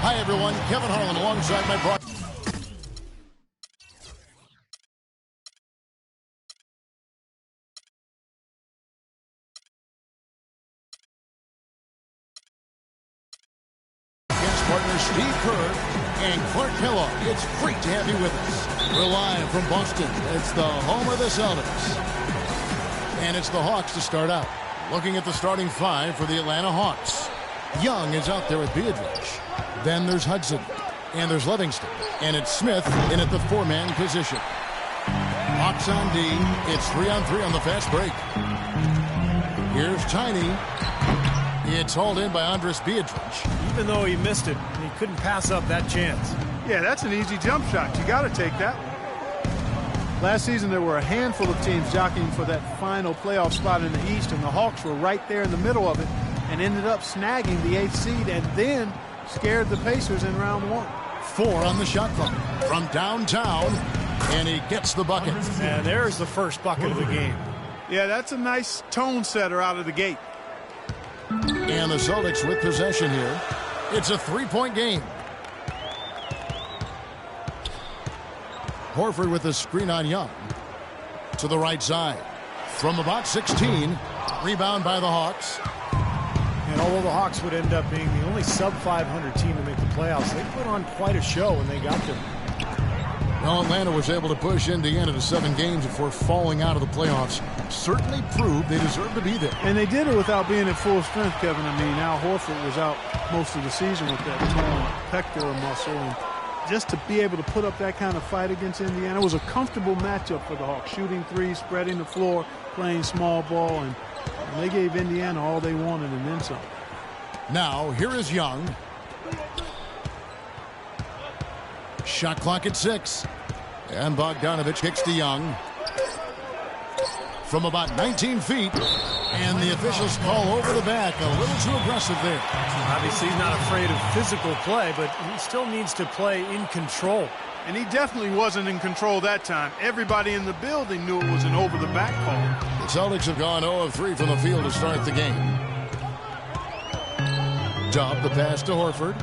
Hi, everyone. Kevin Harlan alongside my broadcast. Partner Steve Kerr and Clint Capela. It's great to have you with us. We're live from Boston. It's the home of the Celtics. And it's the Hawks to start out. Looking at the starting five for the Atlanta Hawks. Young is out there with Beatrice. Then there's Hudson. And there's Livingston. And it's Smith in at the four-man position. Hawks on D. It's 3-on-3 on the fast break. Here's Tiny. It's hauled in by Andres Beatrice. Even though he missed it, he couldn't pass up that chance. Yeah, that's an easy jump shot. You got to take that one. Last season, there were a handful of teams jockeying for that final playoff spot in the East, and the Hawks were right there in the middle of it and ended up snagging the 8th seed and then scared the Pacers in round one. 4 on the shot clock from downtown, and he gets the bucket. And there's the first bucket of the game. Yeah, that's a nice tone setter out of the gate. And the Celtics with possession here. It's a three-point game. Horford with a screen on Young. To the right side. From about 16. Rebound by the Hawks. And although the Hawks would end up being the only sub-500 team to make the playoffs, they put on quite a show when they got there. Well, Atlanta was able to push Indiana to 7 games before falling out of the playoffs. Certainly proved they deserve to be there. And they did it without being at full strength, Kevin. I mean, Al Horford was out most of the season with that torn pectoral muscle. And just to be able to put up that kind of fight against Indiana was a comfortable matchup for the Hawks. Shooting threes, spreading the floor, playing small ball. And they gave Indiana all they wanted and then some. Now, here is Young. Shot clock at 6. And Bogdanovich kicks to Young. From about 19 feet. And the officials call over the back. A little too aggressive there. Obviously, he's not afraid of physical play, but he still needs to play in control. And he definitely wasn't in control that time. Everybody in the building knew it was an over-the-back call. The Celtics have gone 0 of 3 from the field to start the game. Dub the pass to Horford.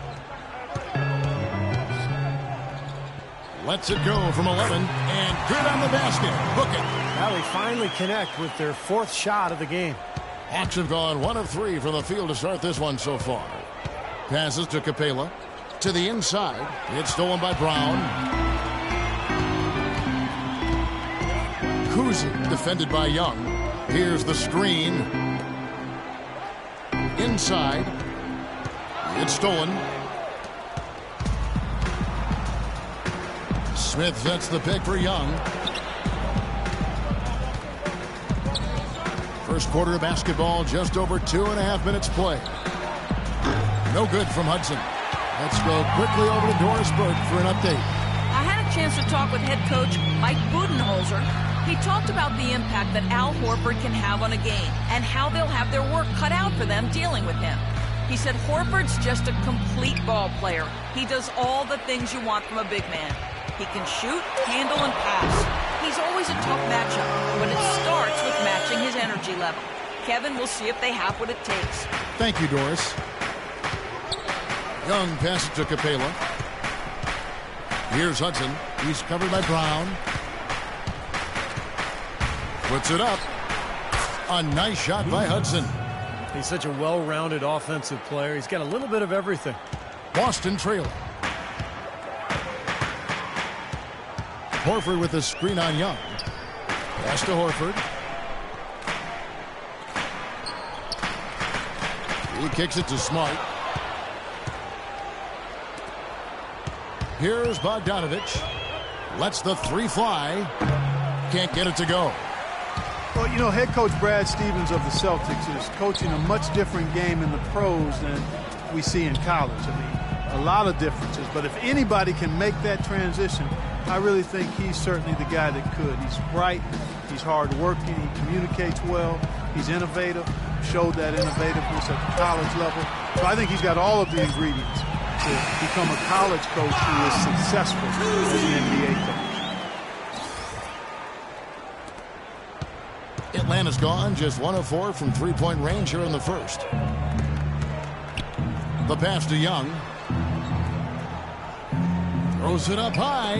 Lets it go from 11, and good on the basket. Book it. Now they finally connect with their 4th shot of the game. Hawks have gone 1 of 3 from the field to start this one so far. Passes to Capela. To the inside. It's stolen by Brown. Cousy defended by Young. Here's the screen. Inside. It's stolen. Smith sets the pick for Young. First quarter of basketball, just over 2.5 minutes play. No good from Hudson. Let's go quickly over to Doris Burke for an update. I had a chance to talk with head coach Mike Budenholzer. He talked about the impact that Al Horford can have on a game and how they'll have their work cut out for them dealing with him. He said Horford's just a complete ball player. He does all the things you want from a big man. He can shoot, handle, and pass. He's always a tough matchup, but it starts with matching his energy level. Kevin, we'll see if they have what it takes. Thank you, Doris. Young passes to Capela. Here's Hudson. He's covered by Brown. Puts it up. A nice shot by Hudson. He's such a well-rounded offensive player. He's got a little bit of everything. Boston trailing. Horford with a screen on Young. Pass to Horford. He kicks it to Smart. Here's Bogdanovich. Lets the 3 fly. Can't get it to go. Well, you know, head coach Brad Stevens of the Celtics is coaching a much different game in the pros than we see in college. I mean, a lot of differences. But if anybody can make that transition, I really think he's certainly the guy that could. He's bright. He's hard-working. He communicates well. He's innovative. Showed that innovativeness at the college level. So I think he's got all of the ingredients to become a college coach who is successful as an NBA coach. Atlanta's gone just 1 of 4 from 3-point range here in the first. The pass to Young. Throws it up high,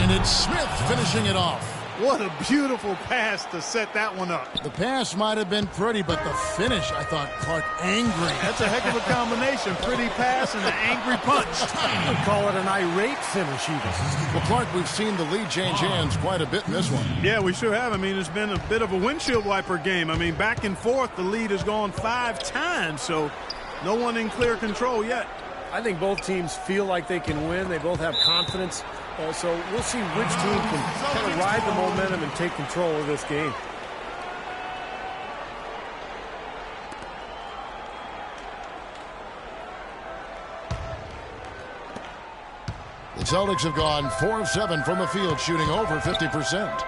and it's Smith finishing it off. What a beautiful pass to set that one up. The pass might have been pretty, but the finish, I thought, Clark, angry. That's a heck of a combination. Pretty pass and an angry punch. I'd call it an irate finish even. Well, Clark, we've seen the lead change hands quite a bit in this one. Yeah, we sure have. I mean, it's been a bit of a windshield wiper game. I mean, back and forth, the lead has gone 5 times, so no one in clear control yet. I think both teams feel like they can win. They both have confidence. So we'll see which team can kind of ride the momentum and take control of this game. The Celtics have gone 4 of 7 from the field, shooting over 50%.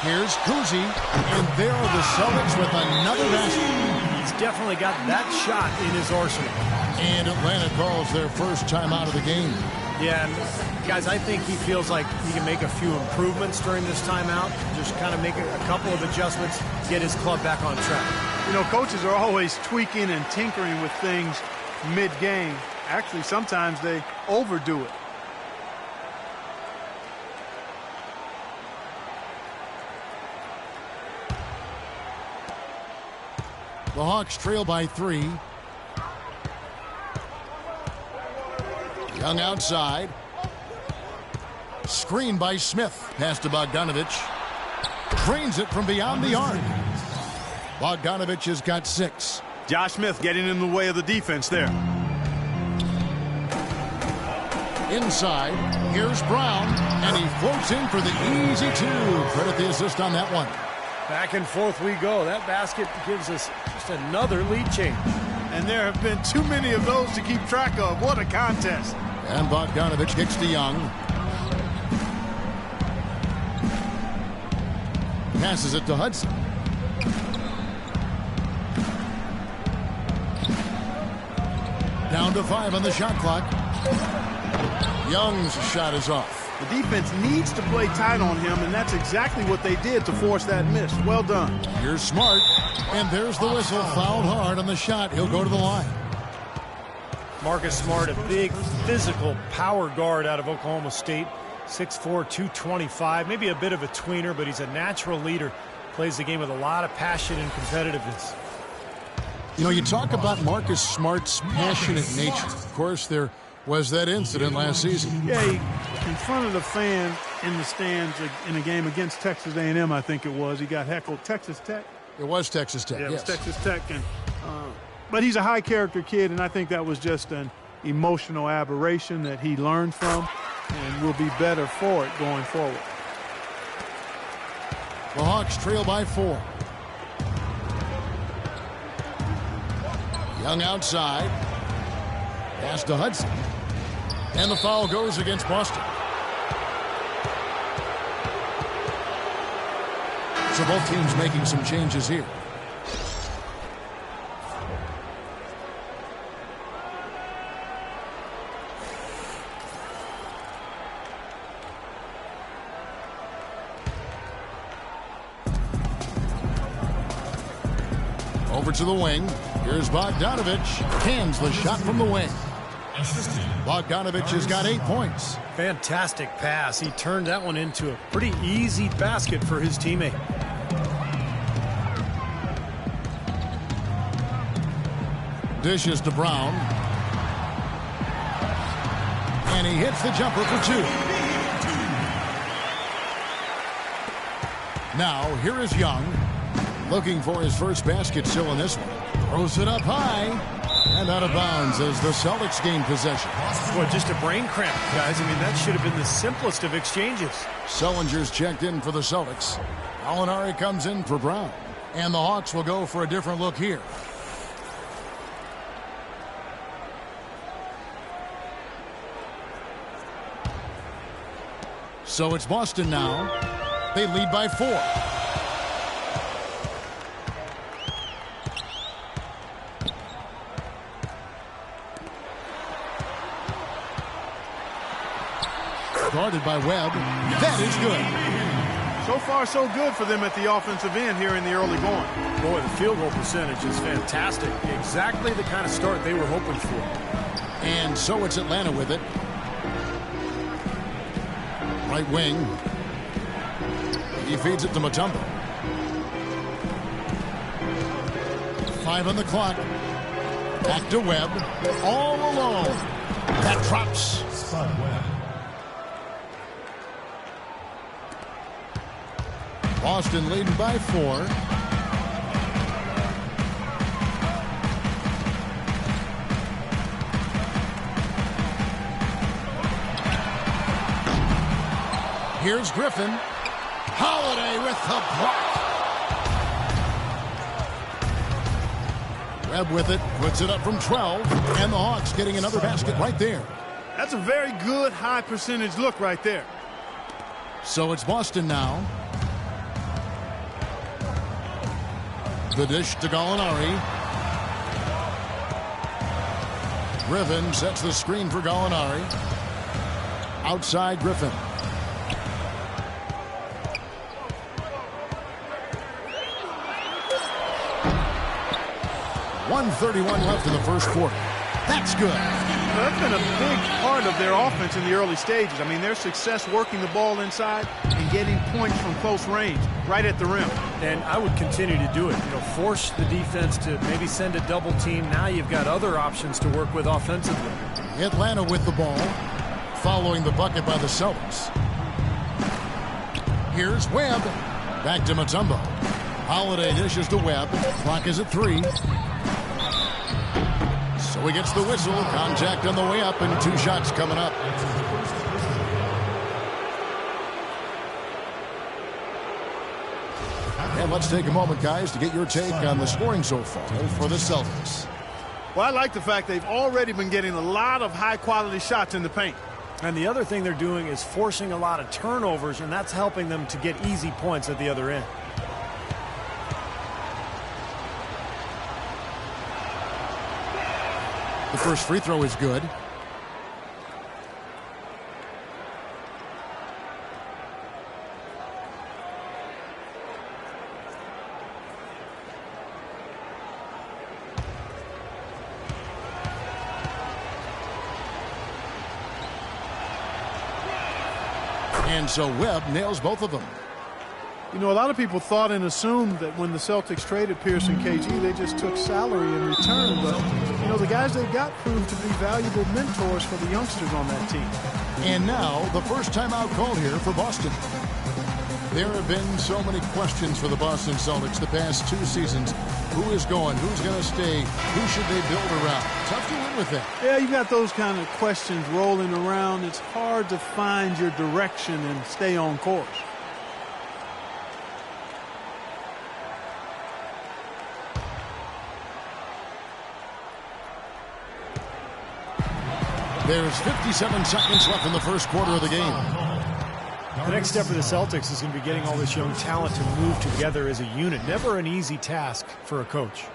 Here's Cousy, and there are the Celtics with another basket. He's definitely got that shot in his arsenal. And Atlanta calls their first time out of the game. Yeah, and guys, I think he feels like he can make a few improvements during this timeout. Just kind of make a couple of adjustments, get his club back on track. You know, coaches are always tweaking and tinkering with things mid-game. Actually, sometimes they overdo it. The Hawks trail by 3. Young outside. Screen by Smith. Pass to Bogdanovich. Trains it from beyond the arc. Bogdanovich has got 6. Josh Smith getting in the way of the defense there. Inside. Here's Brown. And he floats in for the easy 2. Credit the assist on that one. Back and forth we go. That basket gives us just another lead change. And there have been too many of those to keep track of. What a contest. And Bogdanovich kicks to Young. Passes it to Hudson. Down to 5 on the shot clock. Young's shot is off. The defense needs to play tight on him, and that's exactly what they did to force that miss. Well done. Here's Smart, and there's the whistle. Fouled hard on the shot. He'll go to the line. Marcus Smart, a big physical power guard out of Oklahoma State. 6'4", 225. Maybe a bit of a tweener, but he's a natural leader. Plays the game with a lot of passion and competitiveness. You know, you talk about Marcus Smart's passionate nature. Of course, there was that incident last season. Yeah, he confronted a fan in the stands in a game against Texas A&M, I think it was. He got heckled. Texas Tech? It was Texas Tech, yeah, yes. It was Texas Tech. But he's a high-character kid, and I think that was just an emotional aberration that he learned from and will be better for it going forward. The Hawks trail by 4. Young outside. Pass to Hudson. And the foul goes against Boston. So both teams making some changes here. Over to the wing. Here's Bogdanovich. Cans the shot from the wing. Bogdanovich has got 8 points. Fantastic pass. He turned that one into a pretty easy basket for his teammate. Dishes to Brown. And he hits the jumper for 2. Now, here is Young. Looking for his first basket still in this one. Throws it up high. And out of bounds as the Celtics gain possession. Boy, just a brain cramp, guys. I mean, that should have been the simplest of exchanges. Sellinger's checked in for the Celtics. Alinari comes in for Brown. And the Hawks will go for a different look here. So it's Boston now. They lead by 4. Guarded by Webb. That is good. So far, so good for them at the offensive end here in the early going. Boy, the field goal percentage is fantastic. Exactly the kind of start they were hoping for. And so it's Atlanta with it. Right wing. He feeds it to Mutombo. 5 on the clock. Back to Webb. All alone. That drops. Boston leading by 4. Here's Griffin. Holiday with the block. Webb with it, puts it up from 12, and the Hawks getting another basket right there. That's a very good high percentage look right there. So it's Boston now. The dish to Gallinari. Griffin sets the screen for Gallinari. Outside Griffin. 1:31 left in the first quarter. That's good. Well, that's been a big part of their offense in the early stages. I mean, their success working the ball inside and getting points from close range, right at the rim. And I would continue to do it. You know, force the defense to maybe send a double team. Now you've got other options to work with offensively. Atlanta with the ball, following the bucket by the Celtics. Here's Webb. Back to Mutombo. Holiday dishes to Webb. Clock is at 3. So he gets the whistle. Contact on the way up, and 2 shots coming up. And let's take a moment, guys, to get your take on the scoring so far for the Celtics. Well, I like the fact they've already been getting a lot of high-quality shots in the paint. And the other thing they're doing is forcing a lot of turnovers, and that's helping them to get easy points at the other end. The first free throw is good. And so Webb nails both of them. You know, a lot of people thought and assumed that when the Celtics traded Pierce and KG, they just took salary in return. But, you know, the guys they got proved to be valuable mentors for the youngsters on that team. And now the first timeout called here for Boston. There have been so many questions for the Boston Celtics the past 2 seasons. Who is going? Who's going to stay? Who should they build around? Tough to win with that. Yeah, you got those kind of questions rolling around. It's hard to find your direction and stay on course. There's 57 seconds left in the first quarter of the game. The next step for the Celtics is going to be getting all this young talent to move together as a unit. Never an easy task for a coach.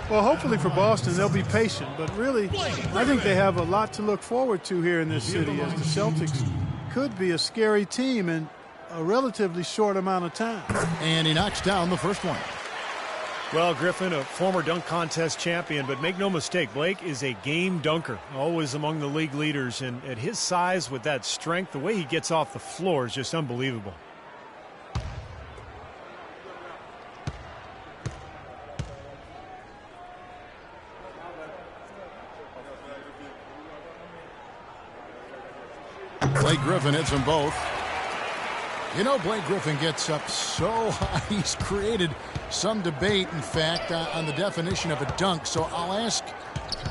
Well, hopefully for Boston, they'll be patient. But really, I think they have a lot to look forward to here in this city, as the Celtics could be a scary team in a relatively short amount of time. And he knocks down the first one. Well, Griffin, a former dunk contest champion, but make no mistake, Blake is a game dunker, always among the league leaders. And at his size, with that strength, the way he gets off the floor is just unbelievable. Blake Griffin hits them both. You know, Blake Griffin gets up so high, he's created some debate, in fact, on the definition of a dunk. So I'll ask,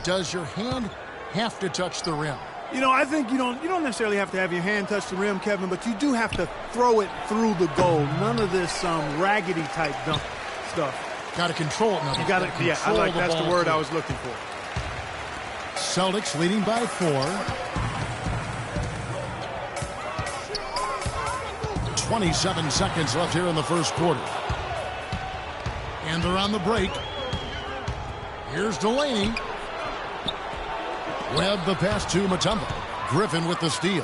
does your hand have to touch the rim? You know, I think you don't necessarily have to have your hand touch the rim, Kevin, but you do have to throw it through the goal. None of this raggedy type dunk stuff. Got to control it. You got to, yeah, that's the word I was looking for. Celtics leading by 4. 27 seconds left here in the first quarter. And they're on the break. Here's Delaney. Webb the pass to Mutombo. Griffin with the steal.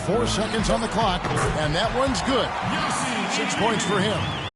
4 seconds on the clock, and that one's good. 6 points for him.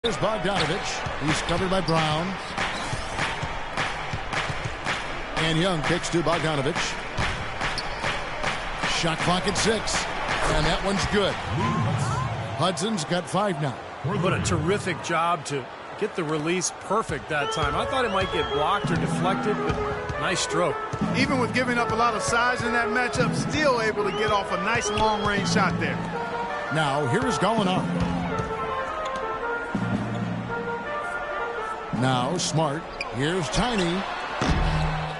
Here's Bogdanovich. He's covered by Brown. And Young kicks to Bogdanovich. Shot clock at 6. And that one's good. Hudson's got 5 now. What a terrific job to get the release perfect that time. I thought it might get blocked or deflected, but nice stroke. Even with giving up a lot of size in that matchup, still able to get off a nice long-range shot there. Now, here's Gallinari. Now, Smart. Here's Tiny.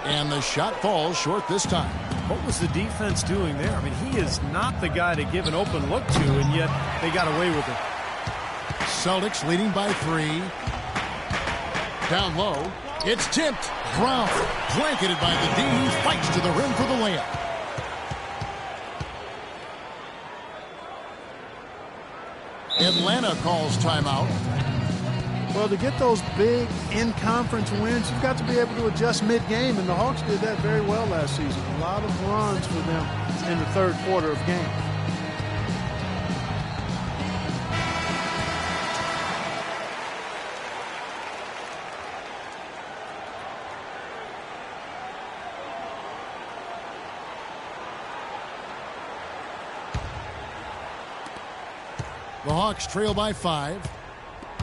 And the shot falls short this time. What was the defense doing there? I mean, he is not the guy to give an open look to, and yet they got away with it. Celtics leading by 3. Down low. It's tipped. Brown blanketed by the D. He fights to the rim for the layup. Atlanta calls timeout. Well, to get those big in-conference wins, you've got to be able to adjust mid-game, and the Hawks did that very well last season. A lot of runs for them in the third quarter of games. The Hawks trail by 5.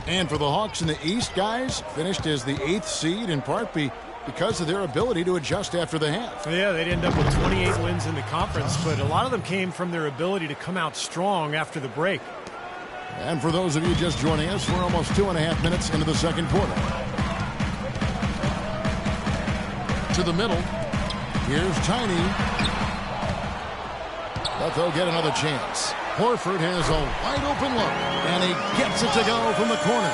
And for the Hawks in the East, guys, finished as the 8th seed, in part because of their ability to adjust after the half. Yeah, they'd end up with 28 wins in the conference, but a lot of them came from their ability to come out strong after the break. And for those of you just joining us, we're almost 2.5 minutes into the second quarter. To the middle. Here's Tiny. but they'll get another chance. Horford has a wide open look, and he gets it to go from the corner.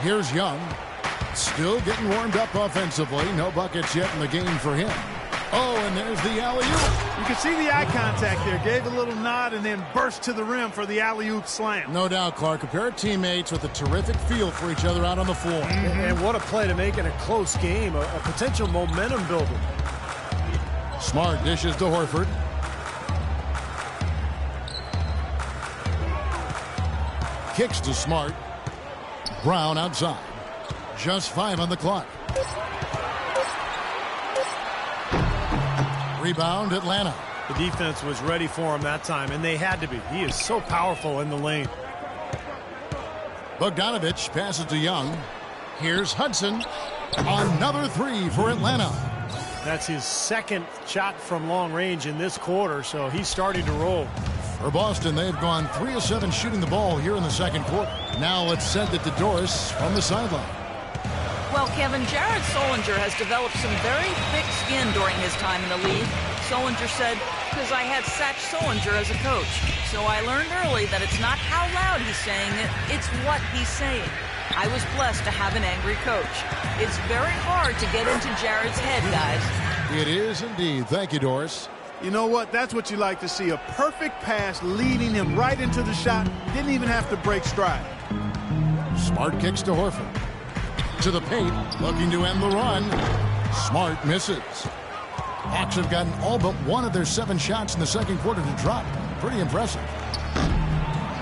Here's Young. Still getting warmed up offensively. No buckets yet in the game for him. Oh, and there's the alley-oop. You can see the eye contact there. Gave a little nod and then burst to the rim for the alley-oop slam. No doubt, Clark. A pair of teammates with a terrific feel for each other out on the floor. And what a play to make in a close game. A potential momentum builder. Smart dishes to Horford. Kicks to Smart. Brown outside. Just 5 on the clock. Rebound, Atlanta. The defense was ready for him that time, and they had to be. He is so powerful in the lane. Bogdanovich passes to Young. Here's Hudson. Another 3 for Atlanta. That's his second shot from long range in this quarter, so he's starting to roll. For Boston, they've gone 3 of 7 shooting the ball here in the second quarter. Now let's send it to Doris from the sideline. Well, Kevin, Jared Solinger has developed some very thick skin during his time in the league. Solinger said, because I had Satch Solinger as a coach. So I learned early that it's not how loud he's saying it, it's what he's saying. I was blessed to have an angry coach. It's very hard to get into Jared's head, guys. It is indeed. Thank you, Doris. You know what? That's what you like to see. A perfect pass leading him right into the shot. Didn't even have to break stride. Smart kicks to Horford. To the paint, looking to end the run. Smart misses. Hawks have gotten all but 1 of their 7 shots in the second quarter to drop. Pretty impressive.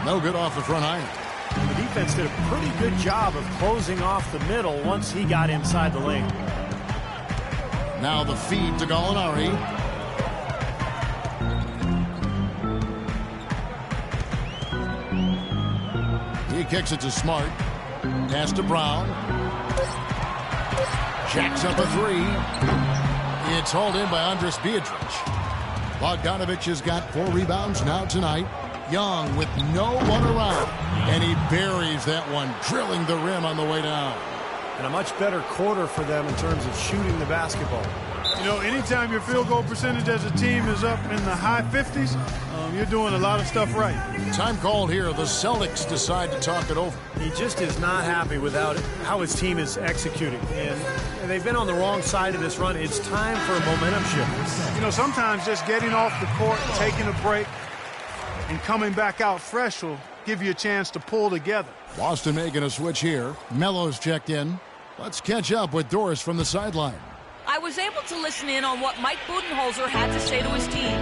No good off the front iron. The defense did a pretty good job of closing off the middle once he got inside the lane. Now the feed to Gallinari. He kicks it to Smart. Pass to Brown. Jacks up a 3. It's hauled in by Andres Beatrice. Bogdanovich has got 4 rebounds now tonight. Young with no one around. And he buries that one, drilling the rim on the way down. And a much better quarter for them in terms of shooting the basketball. You know, anytime your field goal percentage as a team is up in the high 50s, you're doing a lot of stuff right. Time called here. The Celtics decide to talk it over. He just is not happy with how his team is executing. And they've been on the wrong side of this run. It's time for a momentum shift. You know, sometimes just getting off the court, taking a break, and coming back out fresh will give you a chance to pull together. Boston making a switch here. Melo's checked in. Let's catch up with Doris from the sideline. I was able to listen in on what Mike Budenholzer had to say to his team.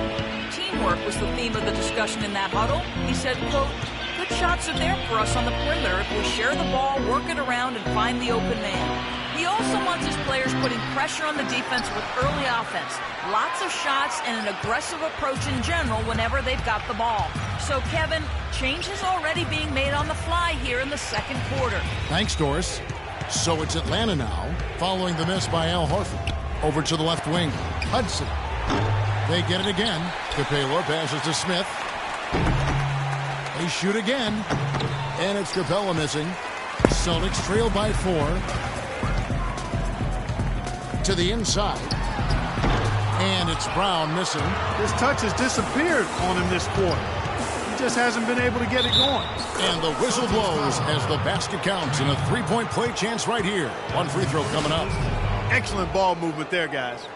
Teamwork was the theme of the discussion in that huddle. He said, quote, good shots are there for us on the perimeter if we share the ball, work it around, and find the open man. He also wants his players putting pressure on the defense with early offense. Lots of shots and an aggressive approach in general whenever they've got the ball. So, Kevin, change is already being made on the fly here in the second quarter. Thanks, Doris. So it's Atlanta now, following the miss by Al Horford. Over to the left wing. Hudson. They get it again. Capela passes to Smith. They shoot again. And it's Capela missing. Celtics trail by 4. To the inside. And it's Brown missing. His touch has disappeared on him this quarter. He just hasn't been able to get it going. And the whistle blows as the basket counts in a 3-point play chance right here. One free throw coming up. Excellent ball movement there, guys.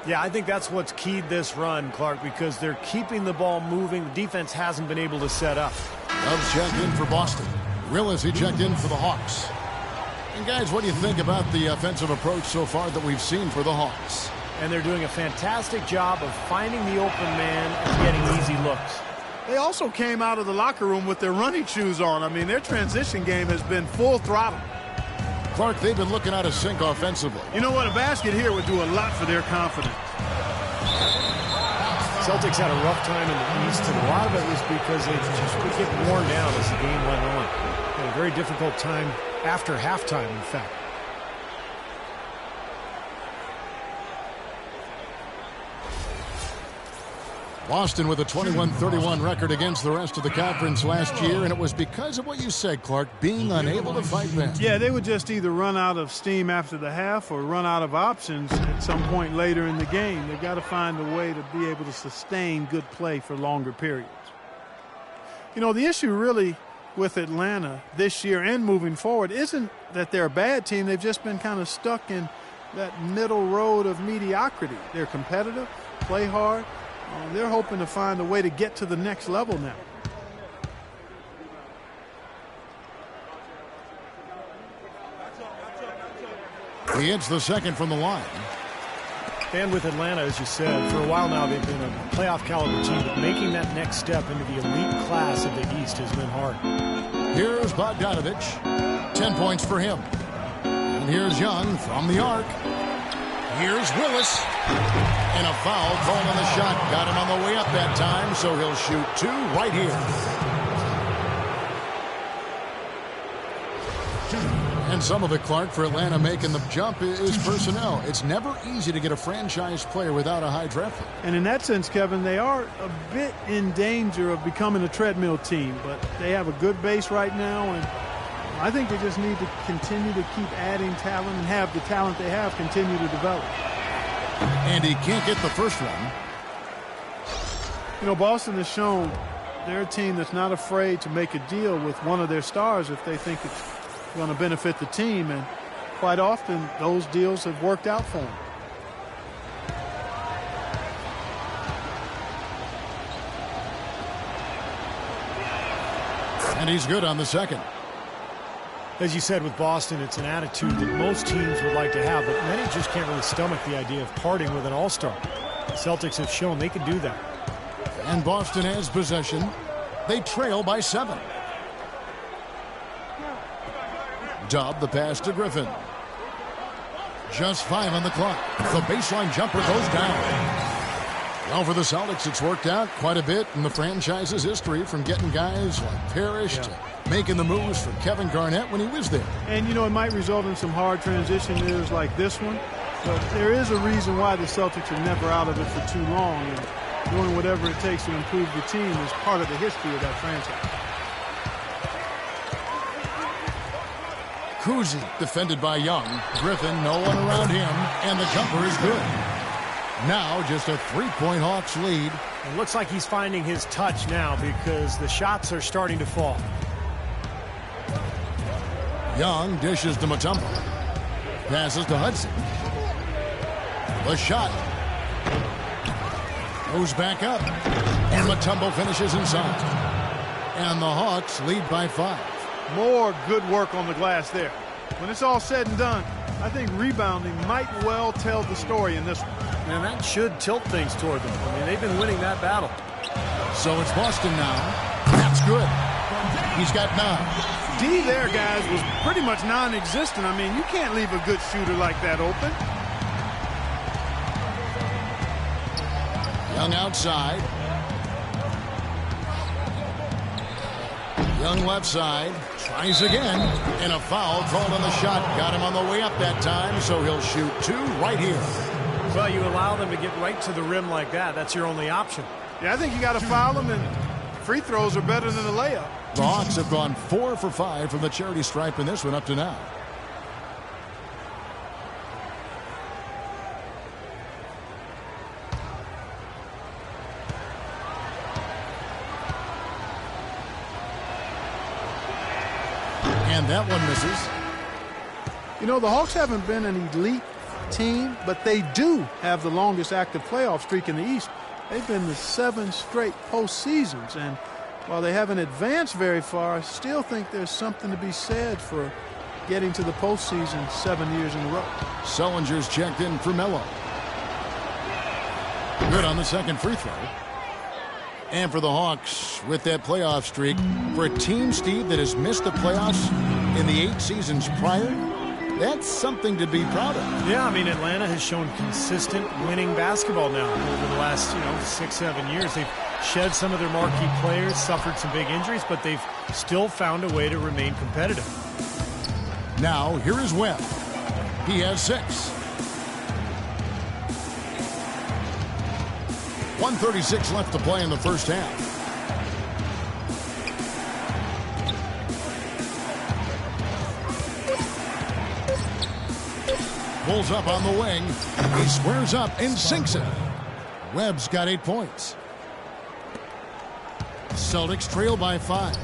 Yeah, I think that's what's keyed this run, Clark, because they're keeping the ball moving. The defense hasn't been able to set up. Love's checked in for Boston. Willis, he checked in for the Hawks. And guys, what do you think about the offensive approach so far that we've seen for the Hawks? And they're doing a fantastic job of finding the open man and getting easy looks. They also came out of the locker room with their running shoes on. I mean, their transition game has been full throttle. Clark, they've been looking out of sync offensively. You know what? A basket here would do a lot for their confidence. Celtics had a rough time in the East, and a lot of it was because they just would get worn down as the game went on. Had a very difficult time after halftime, in fact. Boston with a 21-31 record against the rest of the conference last year, and it was because of what you said, Clark, being unable to fight back. Yeah, they would just either run out of steam after the half or run out of options at some point later in the game. They've got to find a way to be able to sustain good play for longer periods. You know, the issue really with Atlanta this year and moving forward isn't that they're a bad team. They've just been kind of stuck in that middle road of mediocrity. They're competitive, play hard. They're hoping to find a way to get to the next level now. He hits the second from the line. And with Atlanta, as you said, for a while now they've been a playoff caliber team, but making that next step into the elite class of the East has been hard. Here's Bogdanovich. 10 points for him. And here's Young from the arc. Here's Willis. And a foul called on the shot. Got him on the way up that time, so he'll shoot 2 right here. And some of it, Clark, for Atlanta making the jump is personnel. It's never easy to get a franchise player without a high draft pick. And in that sense, Kevin, they are a bit in danger of becoming a treadmill team, but they have a good base right now, and I think they just need to continue to keep adding talent and have the talent they have continue to develop. And he can't get the first one. You know, Boston has shown they're a team that's not afraid to make a deal with one of their stars if they think it's going to benefit the team, and quite often those deals have worked out for them. And he's good on the second. As you said, with Boston, it's an attitude that most teams would like to have, but many just can't really stomach the idea of parting with an all-star. The Celtics have shown they can do that. And Boston has possession. They trail by 7. Dub the pass to Griffin. Just 5 on the clock. The baseline jumper goes down. Well, for the Celtics, it's worked out quite a bit in the franchise's history, from getting guys like Parrish to making the moves for Kevin Garnett when he was there. And, you know, it might result in some hard transition years like this one, but there is a reason why the Celtics are never out of it for too long, and doing whatever it takes to improve the team is part of the history of that franchise. Cousy defended by Young. Griffin, no one around him, and the jumper is good. Now just a 3-point Hawks lead. It looks like he's finding his touch now because the shots are starting to fall. Young dishes to Mutombo. Passes to Hudson. The shot goes back up, and Mutombo finishes inside. And the Hawks lead by 5. More good work on the glass there. When it's all said and done, I think rebounding might well tell the story in this one. And that should tilt things toward them. I mean, they've been winning that battle. So it's Boston now. That's good. He's got 9. D there, guys, was pretty much non-existent. I mean, you can't leave a good shooter like that open. Young outside. Young left side. Tries again. And a foul called on the shot. Got him on the way up that time, so he'll shoot 2 right here. Well, you allow them to get right to the rim like that. That's your only option. Yeah, I think you got to foul them, and free throws are better than a layup. The Hawks have gone 4 for 5 from the charity stripe in this one up to now. And that one misses. You know, the Hawks haven't been an elite team, but they do have the longest active playoff streak in the East. They've been to 7 straight postseasons, and while they haven't advanced very far, I still think there's something to be said for getting to the postseason 7 years in a row. Sullinger's checked in for Melo. Good on the second free throw. And for the Hawks, with that playoff streak, for a team, Steve, that has missed the playoffs in the 8 seasons prior, that's something to be proud of. Yeah, I mean, Atlanta has shown consistent winning basketball now over the last, 6-7 years. They've shed some of their marquee players, suffered some big injuries, but they've still found a way to remain competitive. Now, here is Webb. He has 6. 1:36 left to play in the first half. Pulls up on the wing. He squares up and sinks it. Webb's got 8 points. Celtics trail by 5.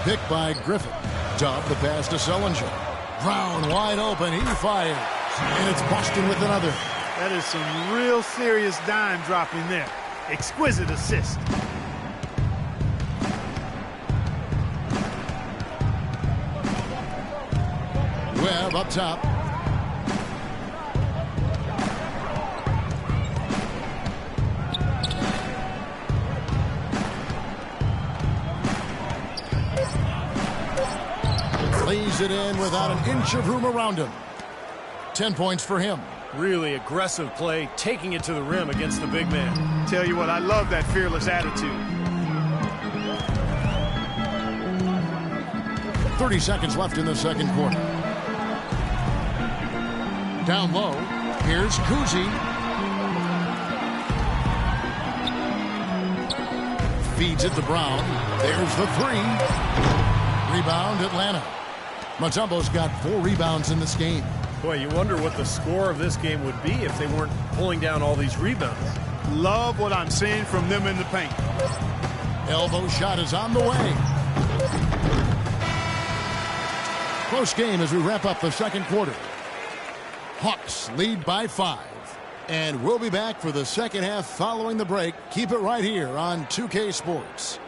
Picked by Griffin. Dub the pass to Sullinger. Brown wide open. He fires. And it's Boston with another. That is some real serious dime dropping there. Exquisite assist. Webb up top. Lays it in without an inch of room around him. 10 points for him. Really aggressive play, taking it to the rim against the big man. Tell you what, I love that fearless attitude. 30 seconds left in the second quarter. Down low, here's Cousy. Feeds it to Brown. There's the 3. Rebound, Atlanta. Mutombo's got 4 rebounds in this game. Boy, you wonder what the score of this game would be if they weren't pulling down all these rebounds. Love what I'm seeing from them in the paint. Elbow shot is on the way. Close game as we wrap up the second quarter. Hawks lead by 5. And we'll be back for the second half following the break. Keep it right here on 2K Sports.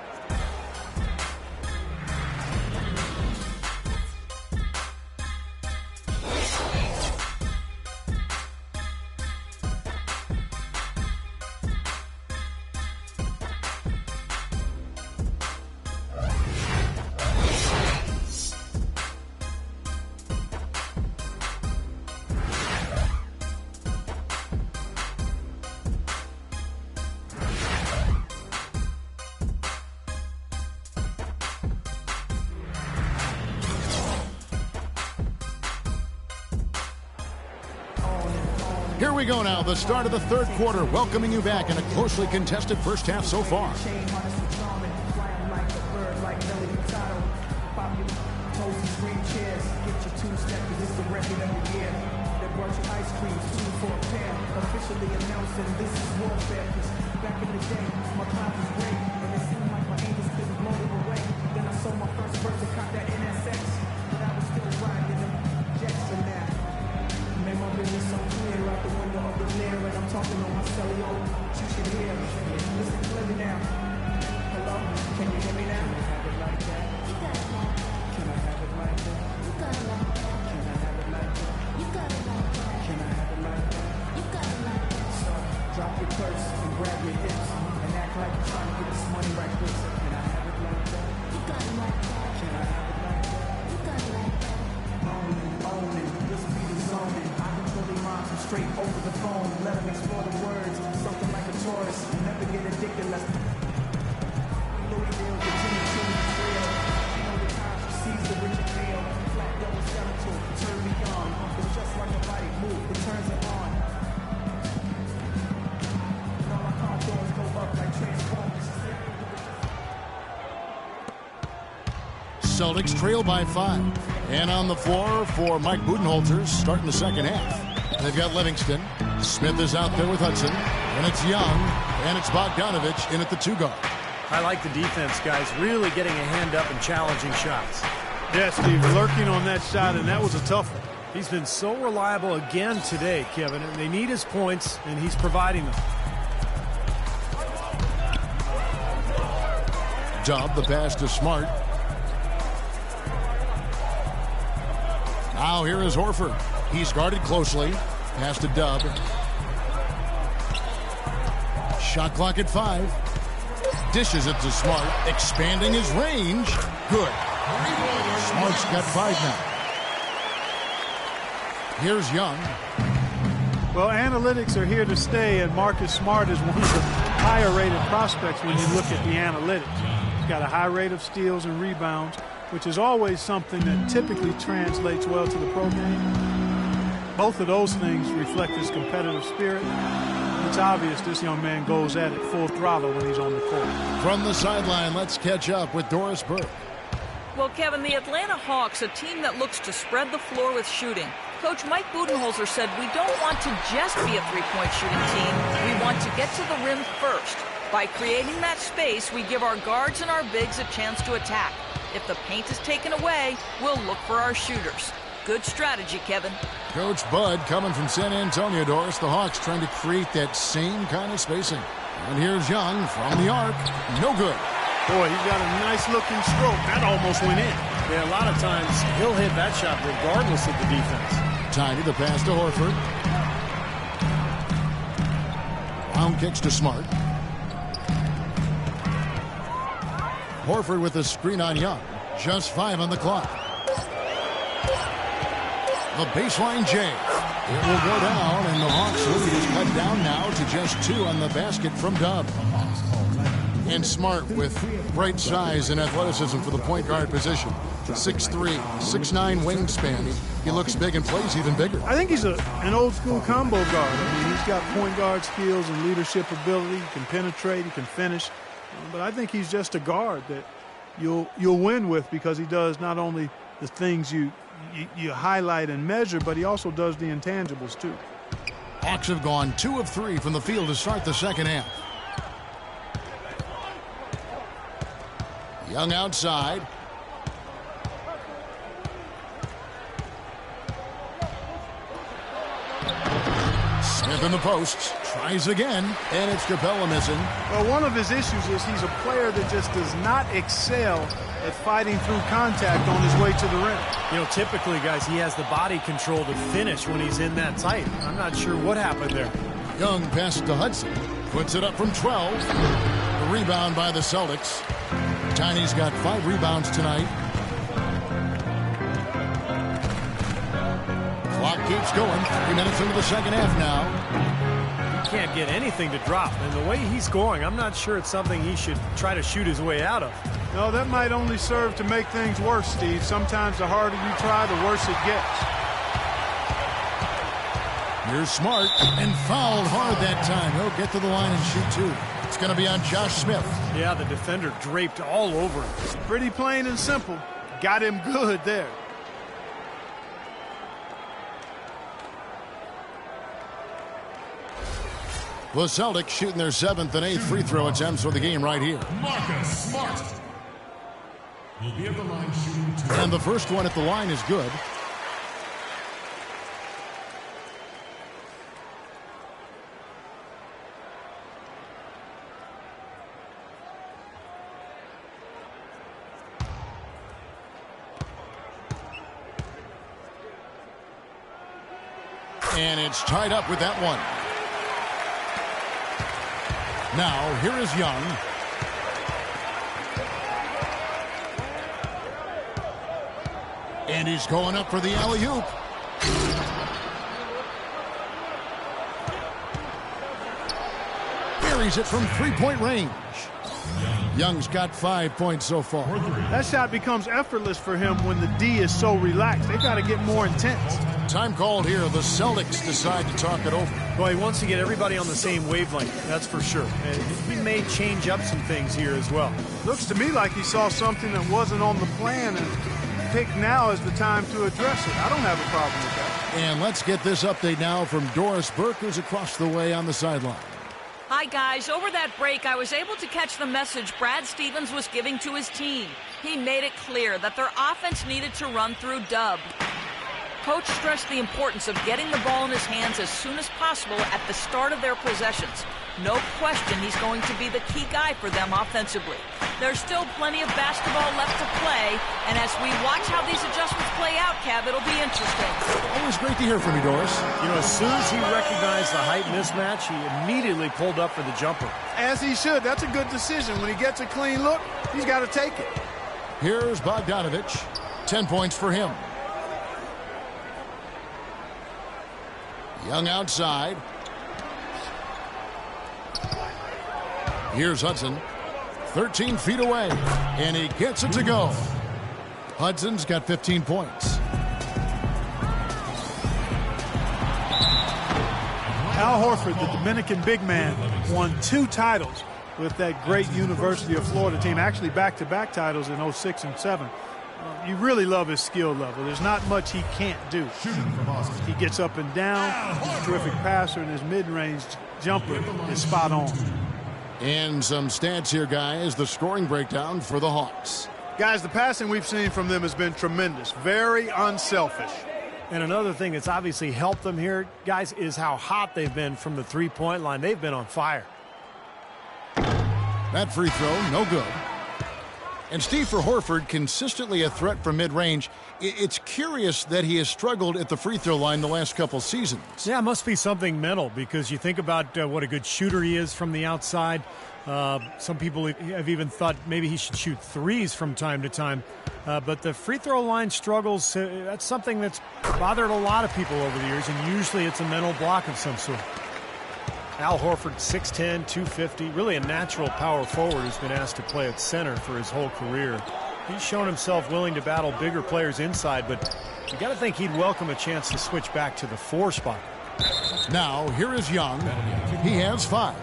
Here we go now, the start of the third quarter, welcoming you back in a closely contested first half so far. Celtics trail by 5. And on the floor for Mike Budenholzer starting the second half. They've got Livingston. Smith is out there with Hudson. And it's Young. And it's Bogdanovich in at the 2 guard. I like the defense, guys, really getting a hand up and challenging shots. Yeah, Steve, lurking on that shot, and that was a tough one. He's been so reliable again today, Kevin, and they need his points, and he's providing them. Dub the pass to Smart. Now here is Horford. He's guarded closely. Pass to Dub. Shot clock at 5. Dishes it to Smart, expanding his range. Good. Smart's got 5 now. Here's Young. Well, analytics are here to stay, and Marcus Smart is one of the higher-rated prospects when you look at the analytics. He's got a high rate of steals and rebounds, which is always something that typically translates well to the pro game. Both of those things reflect his competitive spirit. It's obvious this young man goes at it full throttle when he's on the court. From the sideline, let's catch up with Doris Burke. Well, Kevin, the Atlanta Hawks, a team that looks to spread the floor with shooting. Coach Mike Budenholzer said, we don't want to just be a three-point shooting team. We want to get to the rim first. By creating that space, we give our guards and our bigs a chance to attack. If the paint is taken away, we'll look for our shooters. Good strategy, Kevin. Coach Bud coming from San Antonio, Doris. The Hawks trying to create that same kind of spacing. And here's Young from the arc. No good. Boy, he's got a nice-looking stroke. That almost went in. Yeah, a lot of times he'll hit that shot regardless of the defense. Tiny, the pass to Horford. Round kicks to Smart. Horford with a screen on Young. Just 5 on the clock. The baseline J. It will go down, and the Hawks lead is cut down now to just 2 on the basket from Dub. And Smart with great size and athleticism for the point guard position. 6'3", 6'9" wingspan. He looks big and plays even bigger. I think he's an old-school combo guard. I mean, he's got point guard skills and leadership ability. He can penetrate, he can finish. But I think he's just a guard that you'll win with because he does not only the things you highlight and measure, but he also does the intangibles too. Hawks have gone 2 of 3 from the field to start the second half. Young outside. Smith in the posts. Tries again, and it's Capela missing. Well, one of his issues is he's a player that just does not excel at fighting through contact on his way to the rim. You know, typically, guys, he has the body control to finish when he's in that tight. I'm not sure what happened there. Young passes to Hudson. Puts it up from 12. The rebound by the Celtics. Tiny's got 5 rebounds tonight. Clock keeps going. 3 minutes into the second half now. He can't get anything to drop. And the way he's scoring, I'm not sure it's something he should try to shoot his way out of. No, that might only serve to make things worse, Steve. Sometimes the harder you try, the worse it gets. Here's Smart, and fouled hard that time. He'll get to the line and shoot 2. It's going to be on Josh Smith. Yeah, the defender draped all over him. Pretty plain and simple. Got him good there. The Celtics shooting their 7th and 8th free throw attempts for the game right here. Marcus Smart will be at the line shooting 2. And the first one at the line is good. And it's tied up with that one. Now, here is Young. And he's going up for the alley-oop. Buries it from 3-point range. Young's got 5 points so far. That shot becomes effortless for him when the D is so relaxed. They've got to get more intense. Time called here. The Celtics decide to talk it over. Well, he wants to get everybody on the same wavelength, that's for sure. And he may change up some things here as well. Looks to me like he saw something that wasn't on the plan and picked now as the time to address it. I don't have a problem with that. And let's get this update now from Doris Burke, who's across the way on the sideline. Hi, guys. Over that break, I was able to catch the message Brad Stevens was giving to his team. He made it clear that their offense needed to run through Dub. Coach stressed the importance of getting the ball in his hands as soon as possible at the start of their possessions. No question he's going to be the key guy for them offensively. There's still plenty of basketball left to play, and as we watch how these adjustments play out, Cav, it'll be interesting. Always great to hear from you, Doris. You know, as soon as he recognized the height mismatch, he immediately pulled up for the jumper. As he should. That's a good decision. When he gets a clean look, he's got to take it. Here's Bogdanovich. 10 points for him. Young outside. Here's Hudson. 13 feet away. And he gets it to go. Hudson's got 15 points. Al Horford, the Dominican big man, won 2 titles with that great University of Florida team, actually back-to-back titles in 06 and 07. You really love his skill level. There's not much he can't do. He gets up and down. He's a terrific passer, and his mid-range jumper is spot on. And some stats here, guys. The scoring breakdown for the Hawks. Guys, the passing we've seen from them has been tremendous. Very unselfish. And another thing that's obviously helped them here, guys, is how hot they've been from the three-point line. They've been on fire. That free throw, no good. And Steve, for Horford, consistently a threat from mid-range. It's curious that he has struggled at the free throw line the last couple seasons. Yeah, it must be something mental, because you think about what a good shooter he is from the outside. Some people have even thought maybe he should shoot threes from time to time. But the free throw line struggles, that's something that's bothered a lot of people over the years, and usually it's a mental block of some sort. Al Horford, 6'10", 250, really a natural power forward who's been asked to play at center for his whole career. He's shown himself willing to battle bigger players inside, but you got to think he'd welcome a chance to switch back to the 4 spot. Now, here is Young. He has 5.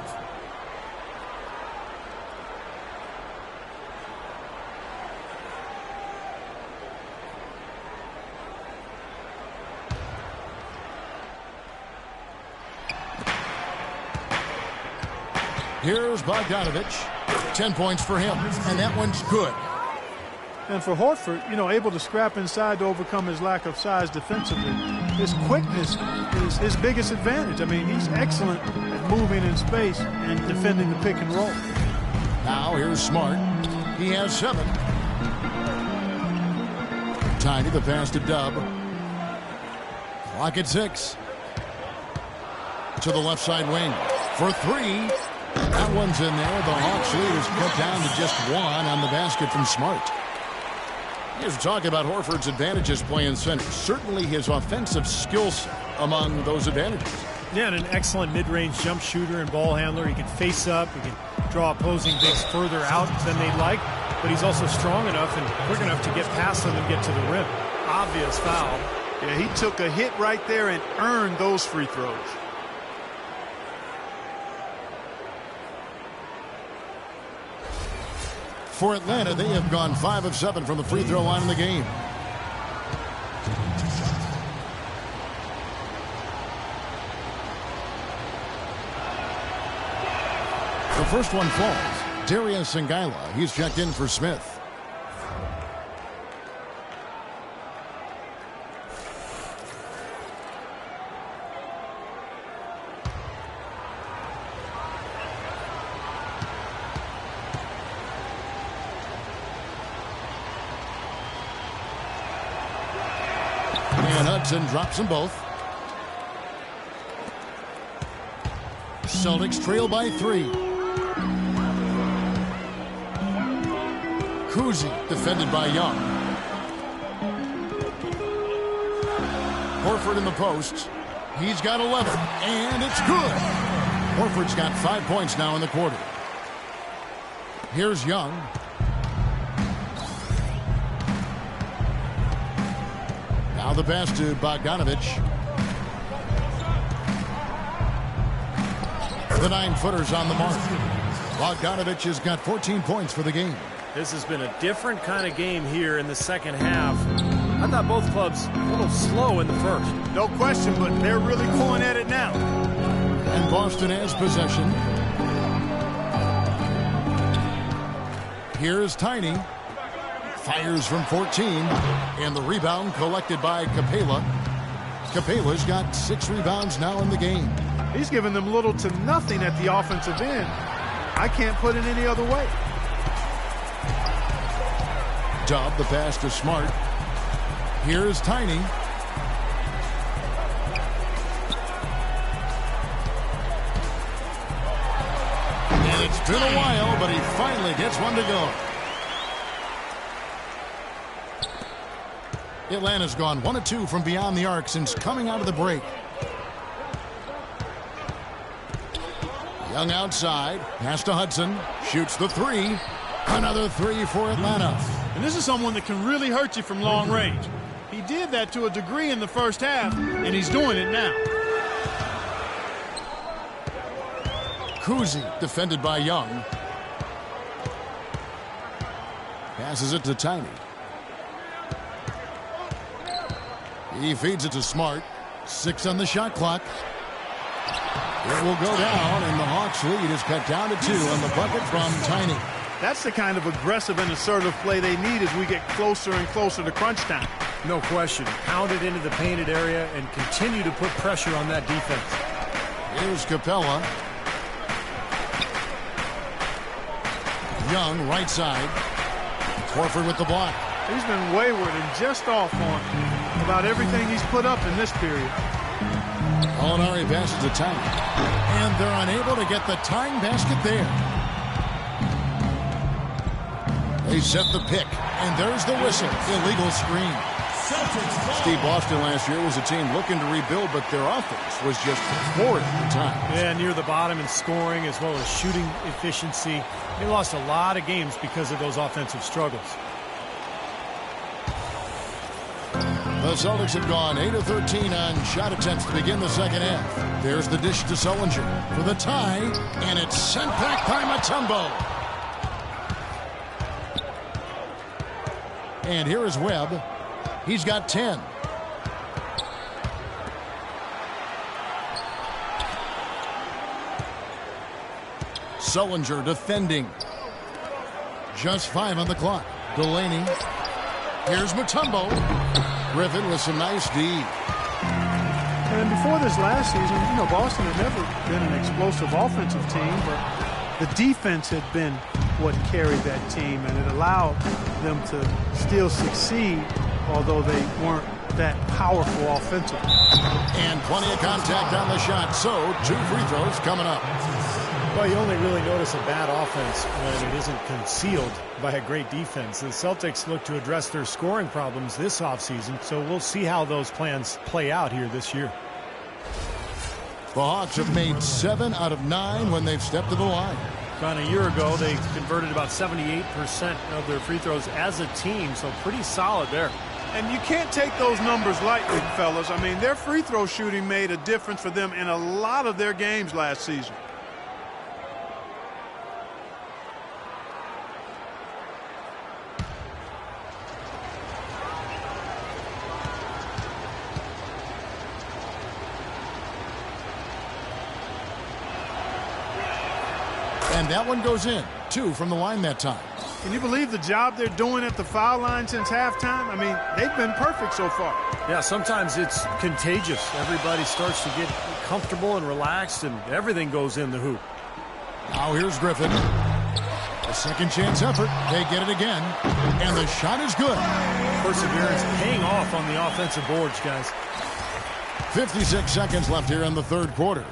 Here's Bogdanovich. 10 points for him, and that one's good. And for Horford, able to scrap inside to overcome his lack of size defensively. His quickness is his biggest advantage. I mean, he's excellent at moving in space and defending the pick and roll. Now here's Smart. He has 7. Tiny, the pass to Dub. Clock at 6. To the left side wing for 3. That one's in there. The Hawks lead is cut down to just 1 on the basket from Smart. Here's talk about Horford's advantages playing center. Certainly his offensive skill set among those advantages. Yeah, and an excellent mid-range jump shooter and ball handler. He can face up. He can draw opposing bigs further out than they'd like. But he's also strong enough and quick enough to get past them and get to the rim. Obvious foul. Yeah, he took a hit right there and earned those free throws. For Atlanta, they have gone 5 of 7 from the free throw line in the game. The first one falls. Darius Sangaila, he's checked in for Smith. And Hudson drops them both. Celtics trail by 3. Cousy defended by Young. Horford in the post. He's got 11, and it's good. Horford's got 5 points now in the quarter. Here's Young. Now the pass to Bogdanovich. The 9-footer's on the mark. Bogdanovich has got 14 points for the game. This has been a different kind of game here in the second half. I thought both clubs a little slow in the first. No question, but they're really going at it now. And Boston has possession. Here's Tiny. Fires from 14. And the rebound collected by Capela. Capela's got 6 rebounds now in the game. He's given them little to nothing at the offensive end. I can't put it any other way. Dub, the pass to Smart. Here's Tiny. And it's been a while, but he finally gets one to go. Atlanta's gone 1 of 2 from beyond the arc since coming out of the break. Young outside. Pass to Hudson. Shoots the 3. Another three for Atlanta. And this is someone that can really hurt you from long range. He did that to a degree in the first half, and he's doing it now. Cousy defended by Young. Passes it to Tiny. He feeds it to Smart. 6 on the shot clock. It will go down, and the Hawks' lead is cut down to 2 on the bucket from Tiny. That's the kind of aggressive and assertive play they need as we get closer and closer to crunch time. No question. Pound it into the painted area and continue to put pressure on that defense. Here's Capela. Young, right side. Horford with the block. He's been wayward and just off on about everything he's put up in this period. Molinari passes to Tiny. And they're unable to get the tying basket there. They set the pick, and there's the whistle. Illegal screen. Steve, Boston last year was a team looking to rebuild, but their offense was just poor at the time. Yeah, near the bottom in scoring as well as shooting efficiency. They lost a lot of games because of those offensive struggles. The Celtics have gone 8 of 13 on shot attempts to begin the second half. There's the dish to Sullinger for the tie, and it's sent back by Mutombo. And here is Webb. He's got 10. Sullinger defending. Just 5 on the clock. Delaney. Here's Mutombo. Griffin with some nice D. And before this last season, you know, Boston had never been an explosive offensive team, but the defense had been what carried that team, and it allowed them to still succeed, although they weren't that powerful offensively. And plenty of contact on the shot, so 2 free throws coming up. Well, you only really notice a bad offense when it isn't concealed by a great defense. The Celtics look to address their scoring problems this offseason, so we'll see how those plans play out here this year. The Hawks have made 7 out of 9 when they've stepped to the line. About a year ago, they converted about 78% of their free throws as a team, so pretty solid there. And you can't take those numbers lightly, fellas. I mean, their free throw shooting made a difference for them in a lot of their games last season. And that one goes in. 2 from the line that time. Can you believe the job they're doing at the foul line since halftime? I mean, they've been perfect so far. Yeah, sometimes it's contagious. Everybody starts to get comfortable and relaxed, and everything goes in the hoop. Now here's Griffin. A second chance effort. They get it again. And the shot is good. Perseverance paying off on the offensive boards, guys. 56 seconds left here in the third quarter.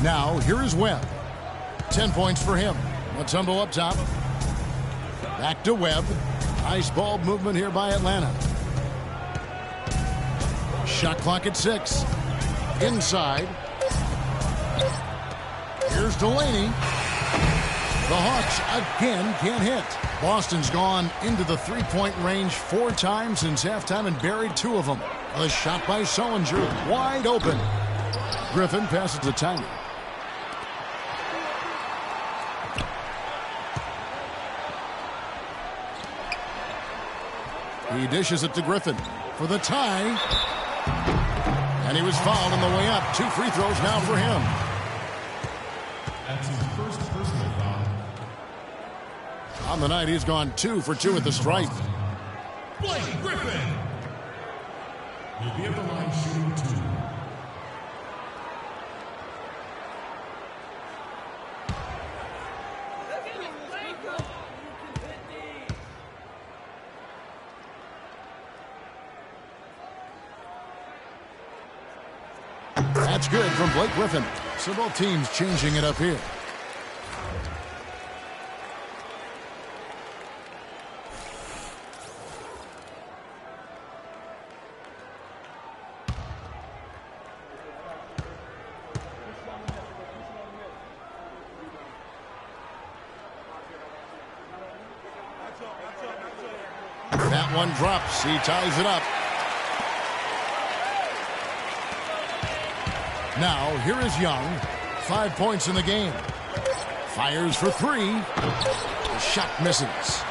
Now, here is Webb. 10 points for him. Mutombo up top. Back to Webb. Nice ball movement here by Atlanta. Shot clock at 6. Inside. Here's Delaney. The Hawks again can't hit. Boston's gone into the three-point range 4 times since halftime and buried 2 of them. A shot by Sullinger, wide open. Griffin passes to Tiny. He dishes it to Griffin for the tie. And he was fouled on the way up. 2 free throws now for him. That's his first personal foul. On the night, he's gone 2 for 2 at the stripe. Blake Griffin will be at the line shooting 2. That's good from Blake Griffin. So both teams changing it up here. That one drops. He ties it up. Now, here is Young. 5 points in the game. Fires for 3. The shot misses.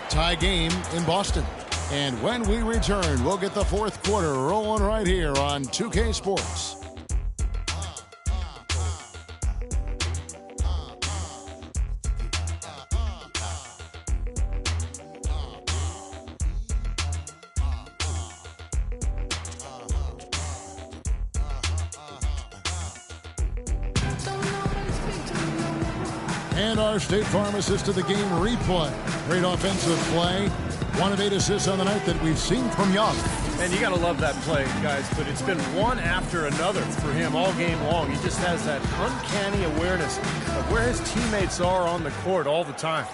Tie game in Boston. And when we return, we'll get the fourth quarter rolling right here on 2K Sports. And our State Farm assist to the game replay. Great offensive play. 1 of 8 assists on the night that we've seen from Young. And you got to love that play, guys, but it's been one after another for him all game long. He just has that uncanny awareness of where his teammates are on the court all the time.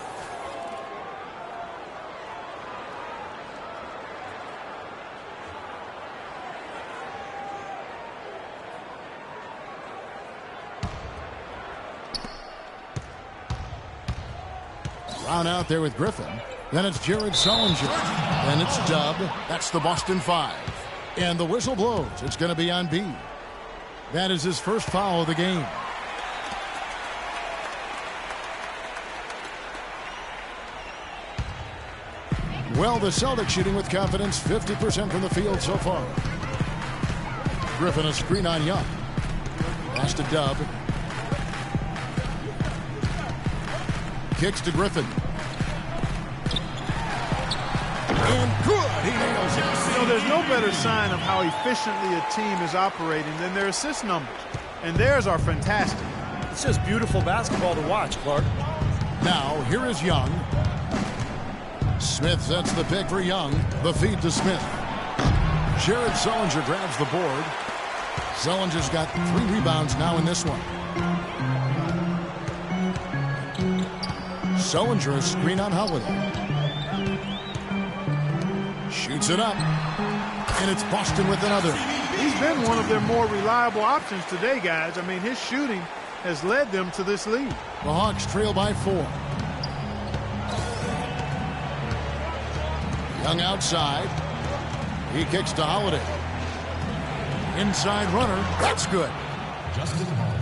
Brown out there with Griffin. Then it's Jared Sullinger. Then it's Dub. That's the Boston 5. And the whistle blows. It's going to be on B. That is his first foul of the game. Well, the Celtics shooting with confidence, 50% from the field so far. Griffin a screen on Young. Pass to Dub. Kicks to Griffin. And good. He nails it. You know, there's no better sign of how efficiently a team is operating than their assist numbers. And theirs are fantastic. It's just beautiful basketball to watch, Clark. Now, here is Young. Smith sets the pick for Young. The feed to Smith. Jared Sullinger grabs the board. Sullinger's got 3 rebounds now in this one. Sullinger a screen on Holiday. Shoots it up. And it's Boston with another. He's been one of their more reliable options today, guys. I mean, his shooting has led them to this lead. The Hawks trail by 4. Young outside. He kicks to Holiday. Inside runner. That's good. Justin Holiday.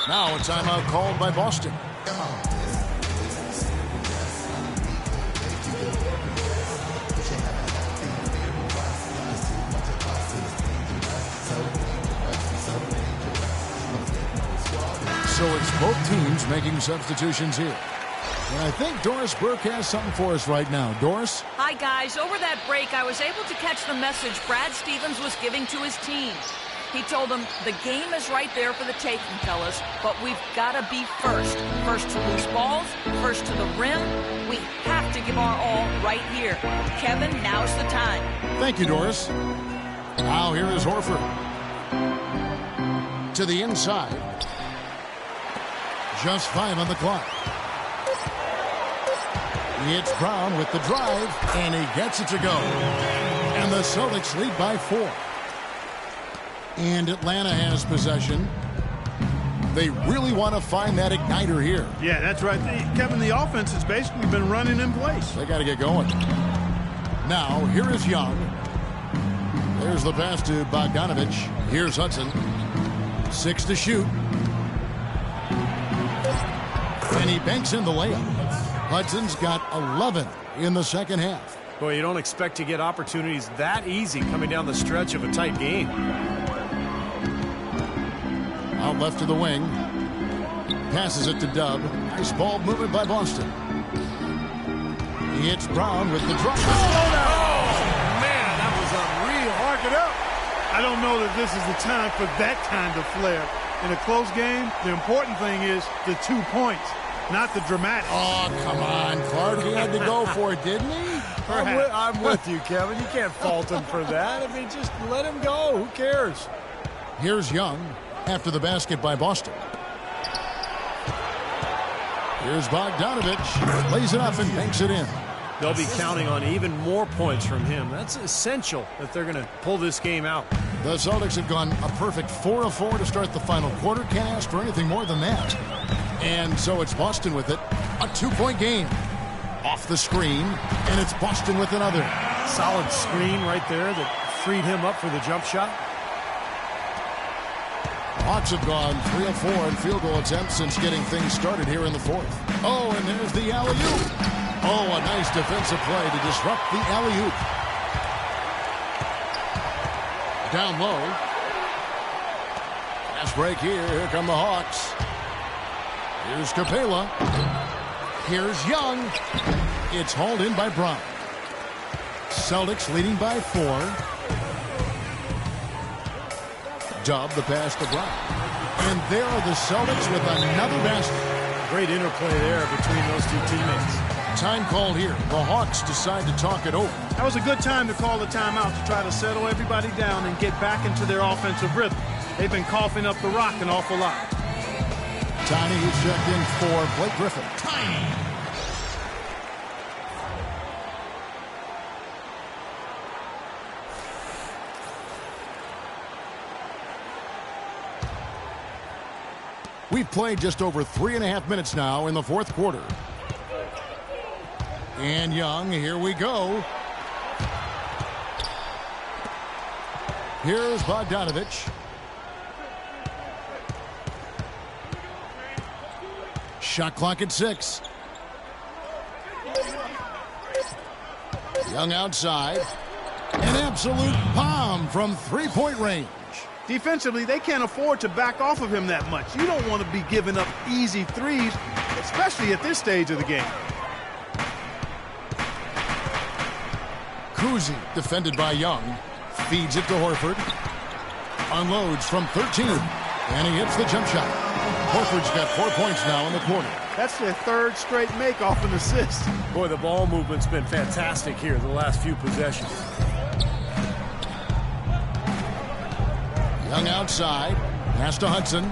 Now a timeout called by Boston. So it's both teams making substitutions here. And I think Doris Burke has something for us right now. Doris? Hi, guys. Over that break, I was able to catch the message Brad Stevens was giving to his team. He told them the game is right there for the taking, fellas, but we've got to be first. First to loose balls, first to the rim. We have to give our all right here. Kevin, now's the time. Thank you, Doris. Now here is Horford. To the inside. Just 5 on the clock. It's Brown with the drive, and he gets it to go. And the Celtics lead by 4. And Atlanta has possession. They really want to find that igniter here. Yeah, that's right. Kevin, the offense has basically been running in place. They got to get going. Now, here is Young. There's the pass to Bogdanovich. Here's Hudson. 6 to shoot. And he banks in the layup. Hudson's got 11 in the second half. Boy, you don't expect to get opportunities that easy coming down the stretch of a tight game. Out left to the wing. Passes it to Dub. Nice ball movement by Boston. He hits Brown with the drop. Oh, man, that was unreal. Mark it up. I don't know that this is the time for that kind of flair. In a close game, the important thing is the 2 points, not the dramatic. Oh, come on, Clark. He had to go for it, didn't he? I'm with you, Kevin. You can't fault him for that. I mean, just let him go. Who cares? Here's Young after the basket by Boston. Here's Bogdanovich. Lays it up and banks it in. they'll be counting on even more points from him. That's essential that they're going to pull this game out. The Celtics have gone a perfect 4 of 4 to start the final quarter. Can't ask for anything more than that. And so it's Boston with it. A 2-point game. Off the screen, and it's Boston with another. Solid screen right there that freed him up for the jump shot. Hawks have gone 3 of 4 in field goal attempts since getting things started here in the fourth. Oh, and there's the alley-oop. Oh, a nice defensive play to disrupt the alley-oop. Down low. Fast break here. Here come the Hawks. Here's Capela. Here's Young. It's hauled in by Brown. Celtics leading by 4. Dub the pass to Brown. And there are the Celtics with another basket. Great interplay there between those two teammates. Time called here. The Hawks decide to talk it over. That was a good time to call the timeout to try to settle everybody down and get back into their offensive rhythm. They've been coughing up the rock an awful lot. Tiny, who's checked in for Blake Griffin. Tiny. We've played just over 3.5 minutes now in the fourth quarter. And Young, here we go. Here's Bogdanovich. Shot clock at 6. Young outside. An absolute bomb from three-point range. Defensively, they can't afford to back off of him that much. You don't want to be giving up easy threes, especially at this stage of the game. Cousy, defended by Young, feeds it to Horford. Unloads from 13, and he hits the jump shot. Horford's got 4 points now in the quarter. That's their third straight make off an assist. Boy, the ball movement's been fantastic here the last few possessions. Young outside, pass to Hudson.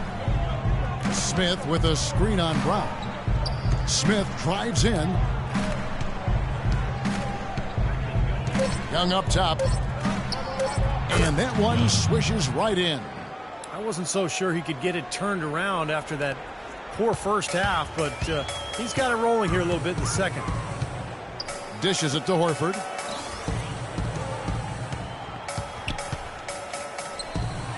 Smith with a screen on Brown. Smith drives in. Young up top. And that one swishes right in. I wasn't so sure he could get it turned around after that poor first half, but he's got it rolling here a little bit in the second. Dishes it to Horford.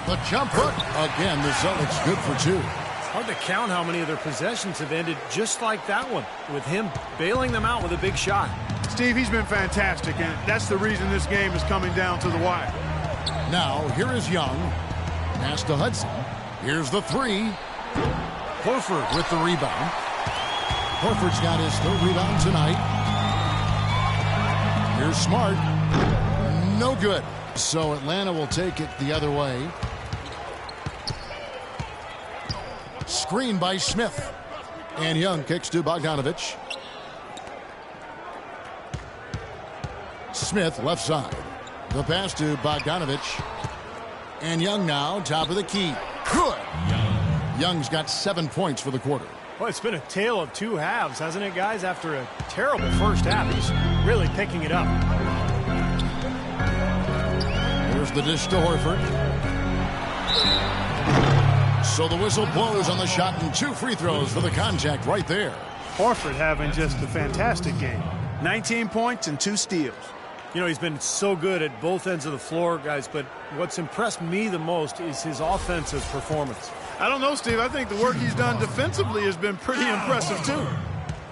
The jump hook. Again, the Celtics good for 2. It's hard to count how many of their possessions have ended just like that one, with him bailing them out with a big shot. Steve, he's been fantastic, and that's the reason this game is coming down to the wire. Now, here is Young. Pass to Hudson. Here's the 3. Horford with the rebound. Horford's got his 3rd rebound tonight. Here's Smart. No good. So Atlanta will take it the other way. Screen by Smith. And Young kicks to Bogdanovich. Smith left side. The pass to Bogdanovich. And Young now, top of the key. Good. Young's got 7 points for the quarter. Well, it's been a tale of 2 halves, hasn't it, guys? After a terrible first half, he's really picking it up. Here's the dish to Horford. So the whistle blows on the shot and 2 free throws for the contact right there. Horford having just a fantastic game. 19 points and 2 steals. You know, he's been so good at both ends of the floor, guys, but what's impressed me the most is his offensive performance. I don't know, Steve. I think the work he's done defensively has been pretty impressive, too.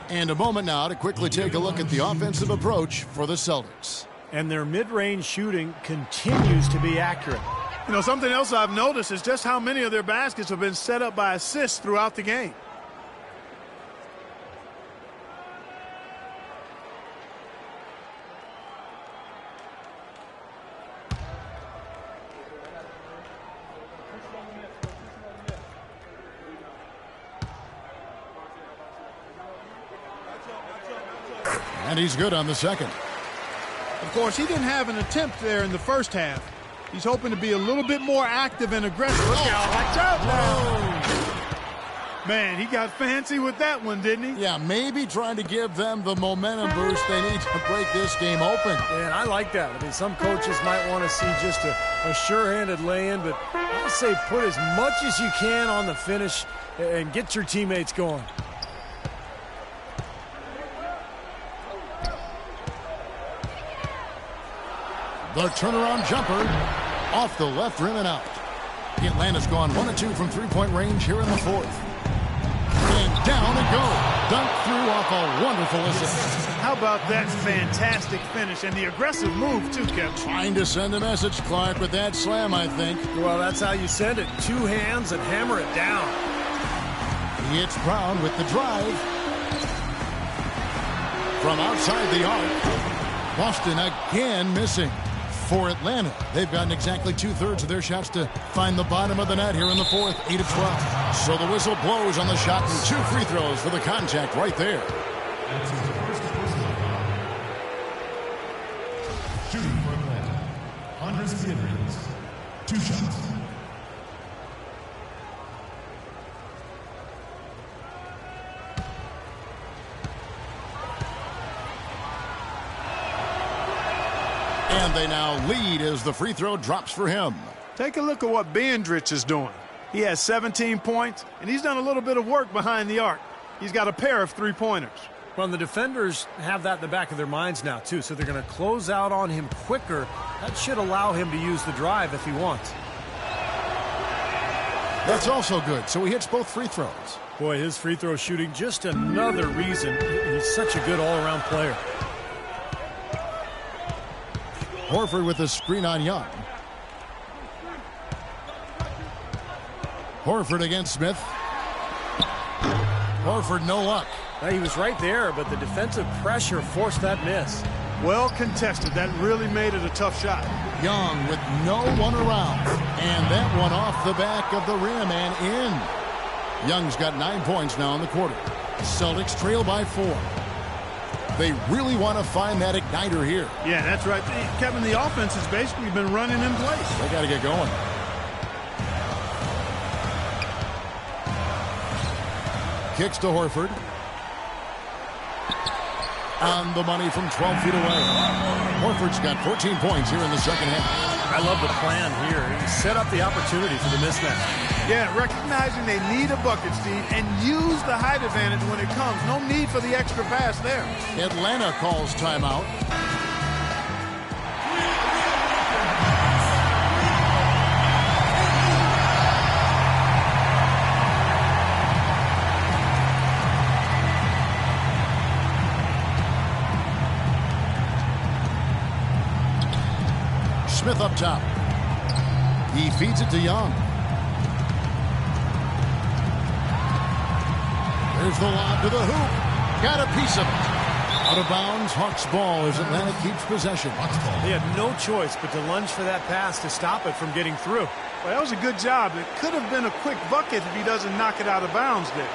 And a moment now to quickly take a look at the offensive approach for the Celtics. And their mid-range shooting continues to be accurate. You know, something else I've noticed is just how many of their baskets have been set up by assists throughout the game. And he's good on the second. Of course, he didn't have an attempt there in the first half. He's hoping to be a little bit more active and aggressive. Look out. Watch out now. Man, he got fancy with that one, didn't he? Yeah, maybe trying to give them the momentum boost they need to break this game open. And I like that. I mean, some coaches might want to see just a sure-handed lay-in, but I would say put as much as you can on the finish and get your teammates going. The turnaround jumper off the left rim and out. Atlanta's gone 1 of 2 from three-point range here in the fourth. And down and go. Dunk through off a wonderful assist. How about that fantastic finish and the aggressive move, too, Kevin? Trying to send a message, Clark, with that slam, I think. Well, that's how you send it. 2 hands and hammer it down. It's Brown with the drive. From outside the arc. Boston again missing. For Atlanta, they've gotten exactly 2/3 of their shots to find the bottom of the net here in the fourth, 8 of 12. So the whistle blows on the shot and 2 free throws for the contact right there. Shooting for Atlanta, Andres Gutierrez, 2 shots. And they now lead as the free throw drops for him. Take a look at what Bendrich is doing. He has 17 points, and he's done a little bit of work behind the arc. He's got a pair of 3-pointers. Well, the defenders have that in the back of their minds now, too, so they're going to close out on him quicker. That should allow him to use the drive if he wants. That's also good, so he hits both free throws. Boy, his free throw shooting, just another reason he's such a good all-around player. Horford with a screen on Young. Horford against Smith. Horford, no luck. He was right there, but the defensive pressure forced that miss. Well contested. That really made it a tough shot. Young with no one around. And that one off the back of the rim and in. Young's got 9 points now in the quarter. Celtics trail by 4. They really want to find that igniter here. Yeah, that's right. Kevin, the offense has basically been running in place. They got to get going. Kicks to Horford. On the money from 12 feet away. Horford's got 14 points here in the second half. I love the plan here. He set up the opportunity for the mismatch. Yeah, recognizing they need a bucket, Steve, and use the height advantage when it comes. No need for the extra pass there. Atlanta calls timeout. Smith up top. He feeds it to Young. There's the lob to the hoop. Got a piece of it. Out of bounds, Hawks ball as Atlanta keeps possession. They had no choice but to lunge for that pass to stop it from getting through. Well, that was a good job. It could have been a quick bucket if he doesn't knock it out of bounds there.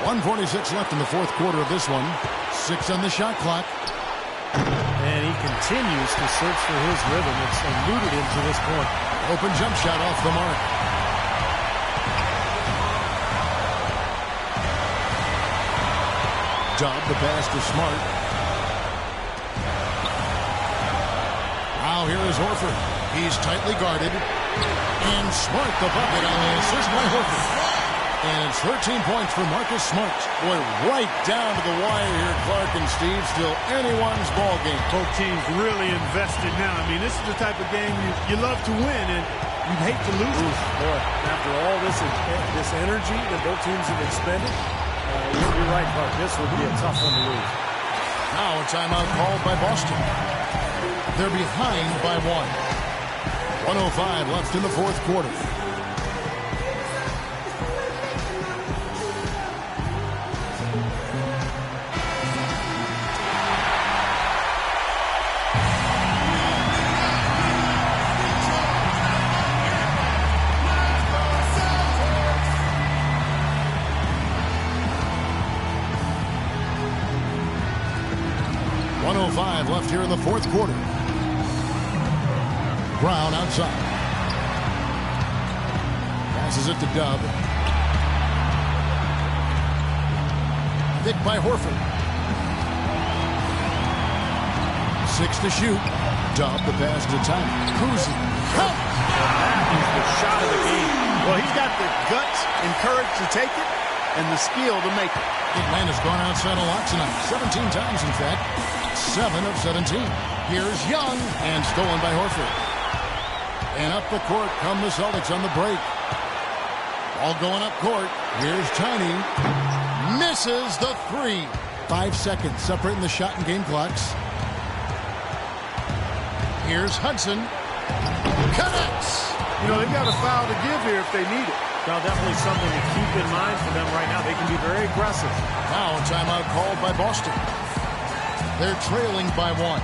1:46 left in the fourth quarter of this one. 6 on the shot clock. And he continues to search for his rhythm. It's eluded him to this point. Open jump shot off the mark. Dub the pass to Smart. Now here is Horford. He's tightly guarded. And Smart the bucket on the assist by Horford. And it's 13 points for Marcus Smart. Boy, right down to the wire here, Clark and Steve. Still anyone's ball game. Both teams really invested now. I mean, this is the type of game you love to win, and you'd hate to lose it. Boy, after all this energy that both teams have expended, you're right, Clark. This would be a tough one to lose. Now a timeout called by Boston. They're behind by 1. 1:05 left in the fourth quarter. Left here in the fourth quarter. Brown outside. Passes it to Dub. Thick by Horford. 6 to shoot. Dub the pass to Time. Cousy. That is the shot of the game. Well, he's got the guts and courage to take it and the skill to make it. Big man has gone outside a lot tonight. 17 times, in fact. 7 of 17. Here's Young, and stolen by Horford. And up the court come the Celtics on the break. All going up court. Here's Tiny. Misses the 3. 5 seconds separating the shot and game clocks. Here's Hudson. Connects. You know, they've got a foul to give here if they need it. Now, definitely something to keep in mind for them right now. They can be very aggressive. Now a timeout called by Boston. They're trailing by 1.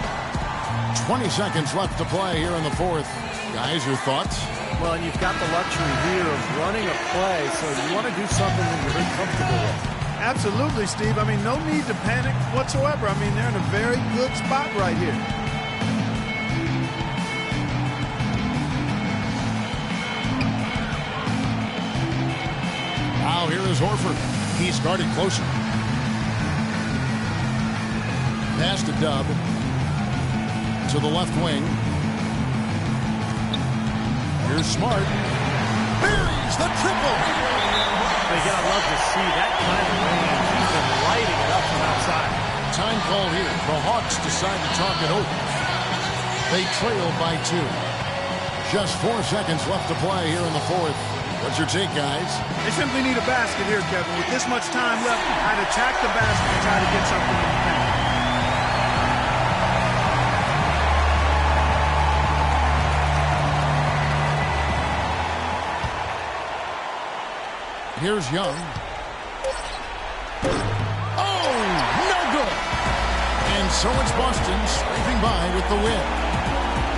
20 seconds left to play here in the fourth. Guys, your thoughts? Well, and you've got the luxury here of running a play, so you want to do something that you're very comfortable with. Absolutely, Steve. I mean, no need to panic whatsoever. I mean, they're in a very good spot right here. Now here is Horford. He started closer. Pass to Dub. To the left wing. Here's Smart. Buries the triple. You gotta love to see that kind of range. He's been lighting it up from outside. Time call here. The Hawks decide to talk it over. They trail by 2. Just 4 seconds left to play here in the fourth. What's your take, guys? They simply need a basket here, Kevin. With this much time left, I'd attack the basket and try to get something in the paint. Here's Young. Oh, no good. And so it's Boston scraping by with the win.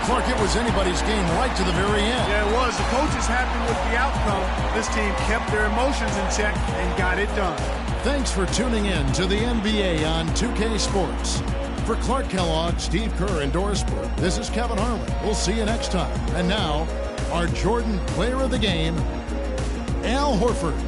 Clark, it was anybody's game right to the very end. Yeah, it was. The coach is happy with the outcome. This team kept their emotions in check and got it done. Thanks for tuning in to the NBA on 2K Sports. For Clark Kellogg, Steve Kerr, and Doris Burke, this is Kevin Harlan. We'll see you next time. And now, our Jordan Player of the Game, Al Horford.